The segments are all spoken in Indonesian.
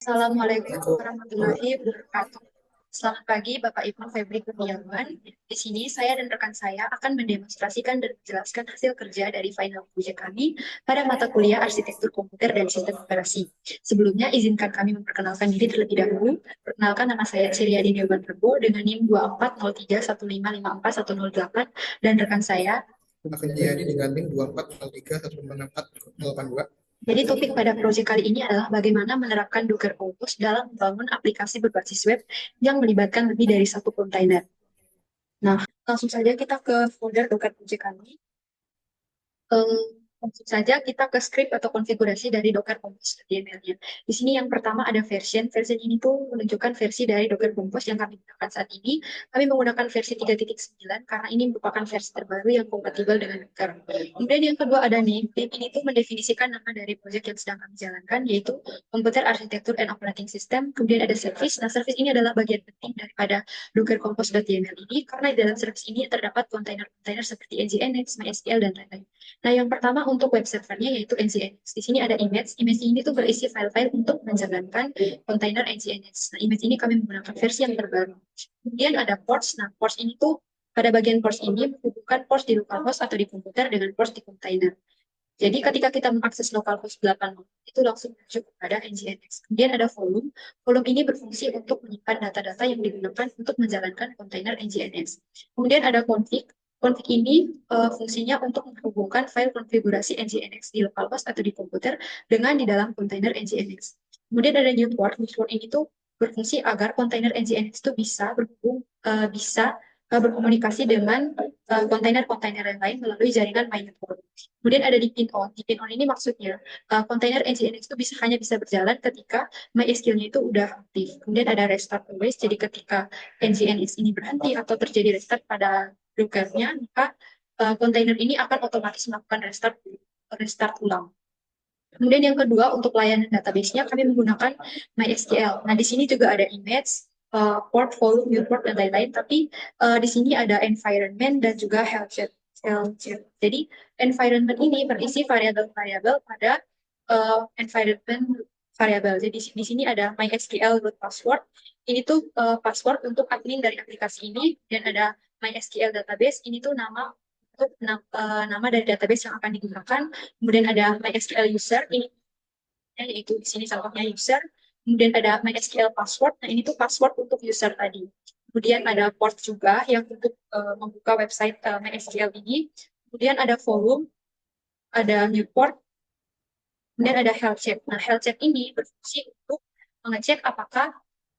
Assalamualaikum warahmatullahi wabarakatuh. Selamat pagi, Bapak Ibu Febri Kurniawan. Di sini saya dan rekan saya akan mendemonstrasikan dan menjelaskan hasil kerja dari final project kami pada mata kuliah Arsitektur Komputer dan Sistem Operasi. Sebelumnya, izinkan kami memperkenalkan diri terlebih dahulu. Perkenalkan, nama saya Ciriadi Dewan Rebo dengan NIM 240315541008 dan rekan saya. Afendiani dengan NIM 2403156482. Jadi topik pada proyek kali ini adalah bagaimana menerapkan Docker Compose dalam membangun aplikasi berbasis web yang melibatkan lebih dari satu kontainer. Nah, langsung saja kita ke folder Docker project kami. Langsung saja kita ke script atau konfigurasi dari Docker Compose HTML-nya. Di sini yang pertama ada version. Version ini tuh menunjukkan versi dari Docker Compose yang kami gunakan saat ini. Kami menggunakan versi 3.9 karena ini merupakan versi terbaru yang kompatibel dengan Docker. Kemudian yang kedua ada name. Name ini tuh mendefinisikan nama dari proyek yang sedang kami jalankan, yaitu Computer Architecture and Operating System. Kemudian ada service. Nah, service ini adalah bagian penting daripada Docker Compose.yml ini karena di dalam service ini terdapat kontainer-kontainer seperti Nginx, MySQL, dan lain-lain. Nah, yang pertama untuk web servernya yaitu Nginx. Di sini ada image. Image ini tuh berisi file-file untuk menjalankan kontainer Nginx. Nah, image ini kami menggunakan versi yang terbaru. Kemudian ada ports. Nah, ports ini tuh pada bagian ports ini menghubungkan ports di localhost atau di komputer dengan ports di kontainer. Jadi ketika kita mengakses localhost 8 itu langsung menuju kepada Nginx. Kemudian ada volume. Volume ini berfungsi untuk menyimpan data-data yang digunakan untuk menjalankan kontainer Nginx. Kemudian ada config. Config ini fungsinya untuk menghubungkan file konfigurasi Nginx di localhost atau di komputer dengan di dalam kontainer Nginx. Kemudian ada new port. New port ini tuh berfungsi agar kontainer Nginx itu bisa berkomunikasi dengan kontainer-kontainer yang lain melalui jaringan MyNetwork. Kemudian ada di pin on. Di pin on ini maksudnya kontainer Nginx itu hanya bisa berjalan ketika MySQL-nya itu udah aktif. Kemudian ada restart always. Jadi ketika Nginx ini berhenti atau terjadi restart pada Docker-nya, maka kontainer ini akan otomatis melakukan restart ulang. Kemudian yang kedua untuk layanan database-nya kami menggunakan MySQL. Nah, di sini juga ada image, port, volume, viewport, dan lain-lain. Tapi di sini ada environment dan juga health check. Jadi environment ini berisi variabel-variabel pada environment variabel. Jadi di sini ada MySQL root password. Ini tuh password untuk admin dari aplikasi ini dan ada MySQL database. Ini tuh nama untuk nama dari database yang akan digunakan. Kemudian ada MySQL user, ini yaitu di sini contohnya user. Kemudian ada MySQL password, nah ini tuh password untuk user tadi. Kemudian ada port juga yang untuk membuka website MySQL ini. Kemudian ada volume, ada new port, kemudian ada health check. Nah, health check ini berfungsi untuk mengecek apakah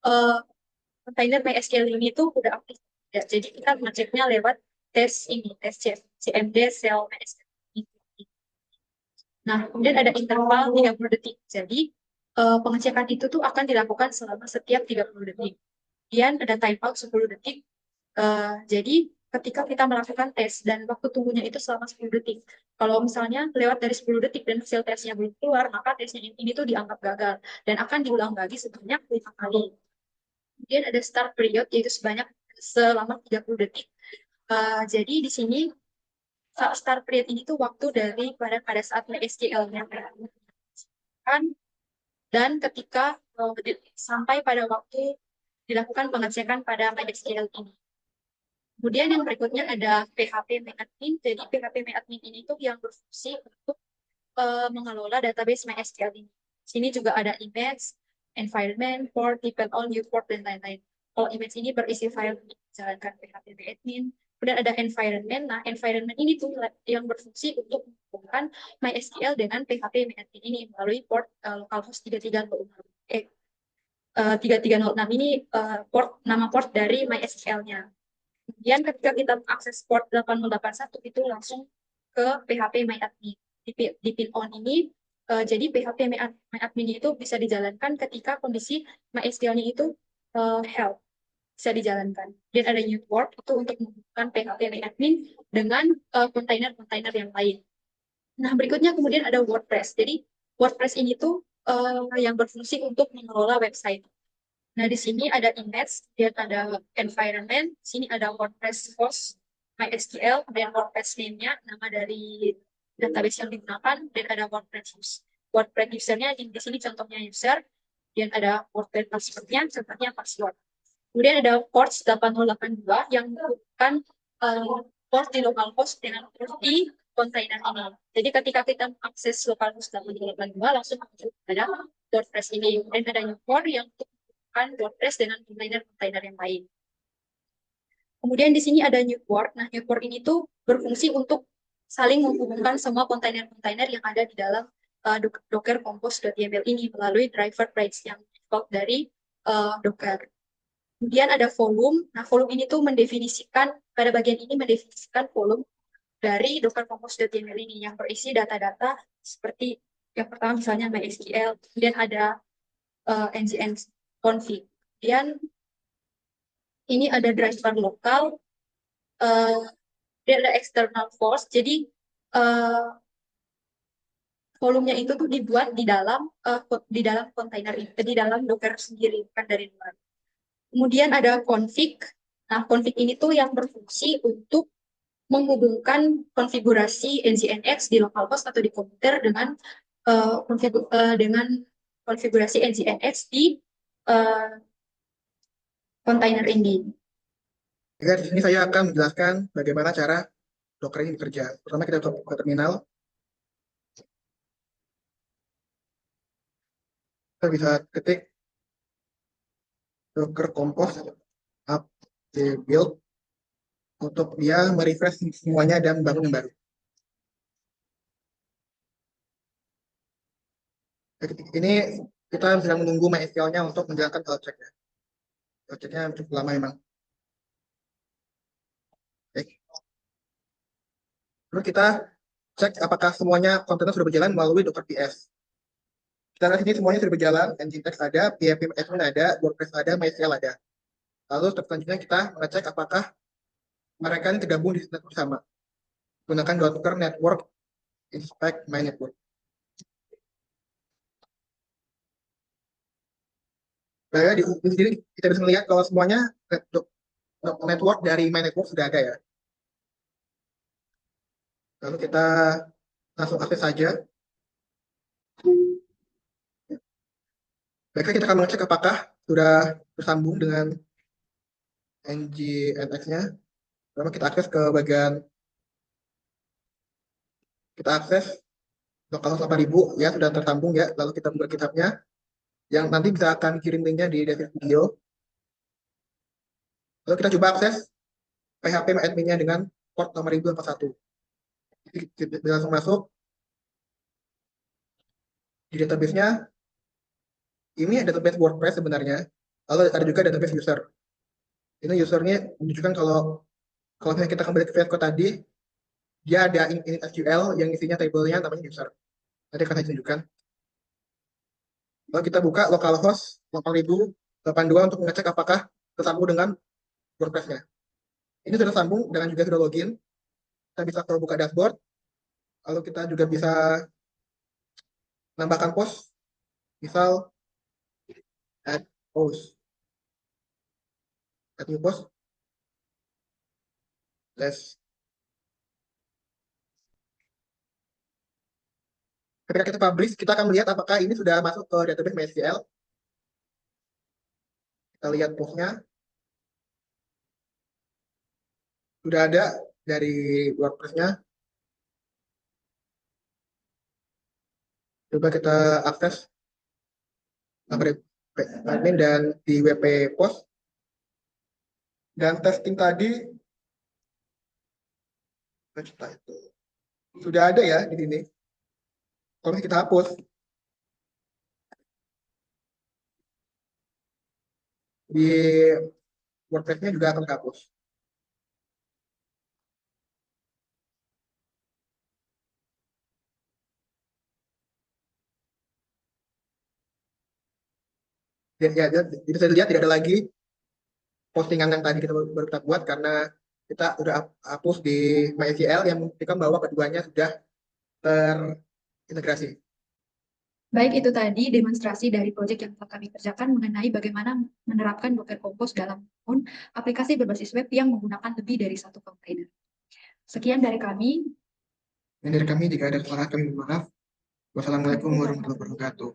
uh, kontainer MySQL ini tuh udah aktif. Ya, jadi kita mengeceknya lewat tes ini, tes CMD cell MySQL. Nah, kemudian ada interval 30 detik. Jadi, pengecekan itu tuh akan dilakukan selama setiap 30 detik. Kemudian ada timeout 10 detik. Jadi, ketika kita melakukan tes dan waktu tunggunya itu selama 10 detik. Kalau misalnya lewat dari 10 detik dan hasil tesnya belum keluar, maka tesnya ini tuh dianggap gagal dan akan diulang lagi sebanyak 5 kali. Kemudian ada start period, yaitu selama 30 detik. Jadi, di sini start period ini tuh waktu dari pada saat MySQL-nya kan dan ketika sampai pada waktu dilakukan pengecekan pada MySQL ini. Kemudian yang berikutnya ada PHP-MyAdmin. Jadi PHP-MyAdmin ini tuh yang berfungsi untuk mengelola database MySQL ini. Sini juga ada image, environment, port, depend on, new port, dan lain-lain. Kalau image ini berisi file yang menjalankan PHP-MyAdmin. Kemudian ada environment. Nah, environment ini tuh yang berfungsi untuk menghubungkan MySQL dengan PHP-MyAdmin ini melalui port localhost 3306. 3306 ini nama port dari MySQL-nya. Kemudian ketika kita akses port 8081 itu langsung ke PHP MyAdmin. Di pin on ini, jadi PHP MyAdmin itu bisa dijalankan ketika kondisi MySQL-nya itu health, bisa dijalankan. Dan ada new port itu untuk menghubungkan PHP MyAdmin dengan kontainer-kontainer yang lain. Nah, berikutnya kemudian ada WordPress. Jadi WordPress ini tuh yang berfungsi untuk mengelola website. Nah, di sini ada image, dia ada environment, di sini ada WordPress host, MySQL, dan WordPress name-nya, nama dari database yang digunakan, dan ada WordPress user. WordPress usernya di sini contohnya user, Kemudian ada port passwordnya, contohnya password. Kemudian ada port 8082 yang merupakan port di localhost dengan port di kontainer ini. Jadi ketika kita akses localhost 8082 langsung masuk pada WordPress ini. Dan ada new port yang merupakan WordPress dengan kontainer-kontainer yang lain. Kemudian di sini ada new port. Nah, new port ini tuh berfungsi untuk saling menghubungkan semua kontainer-kontainer yang ada di dalam Docker Compose.yaml ini melalui driver page yang default dari Docker. Kemudian ada volume. Nah, volume ini tuh mendefinisikan, pada bagian ini mendefinisikan volume dari Docker Compose.yaml ini yang berisi data-data seperti yang pertama misalnya MySQL, kemudian ada ngn config. Kemudian ini ada driver lokal, dia ada external force. Jadi volumenya itu tuh dibuat di dalam kontainer ini, di dalam Docker sendiri, bukan dari luar. Kemudian ada config. Nah, config ini tuh yang berfungsi untuk menghubungkan konfigurasi NGINX di localhost atau di komputer dengan konfigurasi NGINX di uh, kontainer ini. Ya, di sini saya akan menjelaskan bagaimana cara Docker ini bekerja. Pertama kita buka terminal. Kita bisa ketik Docker Compose up build untuk dia merefresh semuanya dan bangun yang baru. Ketik ini kita sedang menunggu MySQL-nya untuk menjalankan health check-nya. Health check-nya cukup lama memang. Oke. Lalu kita cek apakah semuanya kontainer sudah berjalan melalui Docker PS. Kita lihat sini semuanya sudah berjalan, Nginx ada, PHP admin ada, WordPress ada, MySQL ada. Lalu step selanjutnya kita mengecek apakah mereka ini tergabung di network sama. Gunakan Docker Network Inspect My Network. Nah, di sini kita bisa melihat kalau semuanya network dari My Network sudah ada ya. Lalu kita langsung akses saja. Baiklah, kita akan mengecek apakah sudah tersambung dengan Nginx-nya. Pertama kita akses ke bagian, kita akses localhost 8000 ya, sudah tersambung ya. Lalu kita buka GitHub-nya yang nanti bisa akan kirim linknya di deskripsi video. Lalu kita coba akses PHP admin-nya dengan port nomor 1041. Kita langsung masuk di database-nya. Ini database WordPress sebenarnya. Lalu ada juga database user. Ini usernya menunjukkan kalau misalnya kita kembali ke VS Code tadi, dia ada init SQL yang isinya tabelnya namanya user. Nanti akan saya tunjukkan. Lalu kita buka localhost 8082 untuk mengecek apakah tersambung dengan WordPress-nya. Ini sudah sambung dan juga sudah login. Kita bisa kalau buka dashboard, lalu kita juga bisa menambahkan post, misal add post, add new post, less. Ketika kita publish, kita akan melihat apakah ini sudah masuk ke database MySQL. Kita lihat postnya. Sudah ada dari WordPress-nya. Coba kita akses admin dan di WP post. Dan testing tadi sudah ada ya di sini. Kalau kita hapus, di WordPress-nya juga akan hapus. Jadi saya lihat tidak ada lagi postingan yang tadi baru kita buat karena kita sudah hapus di MySQL yang membuktikan bahwa keduanya sudah terintegrasi. Baik, itu tadi demonstrasi dari proyek yang telah kami kerjakan mengenai bagaimana menerapkan Docker Compose dalam aplikasi berbasis web yang menggunakan lebih dari satu kontainer. Sekian dari kami. Dan dari kami, jika ada kesalahan kami mohon maaf. Wassalamualaikum warahmatullahi wabarakatuh.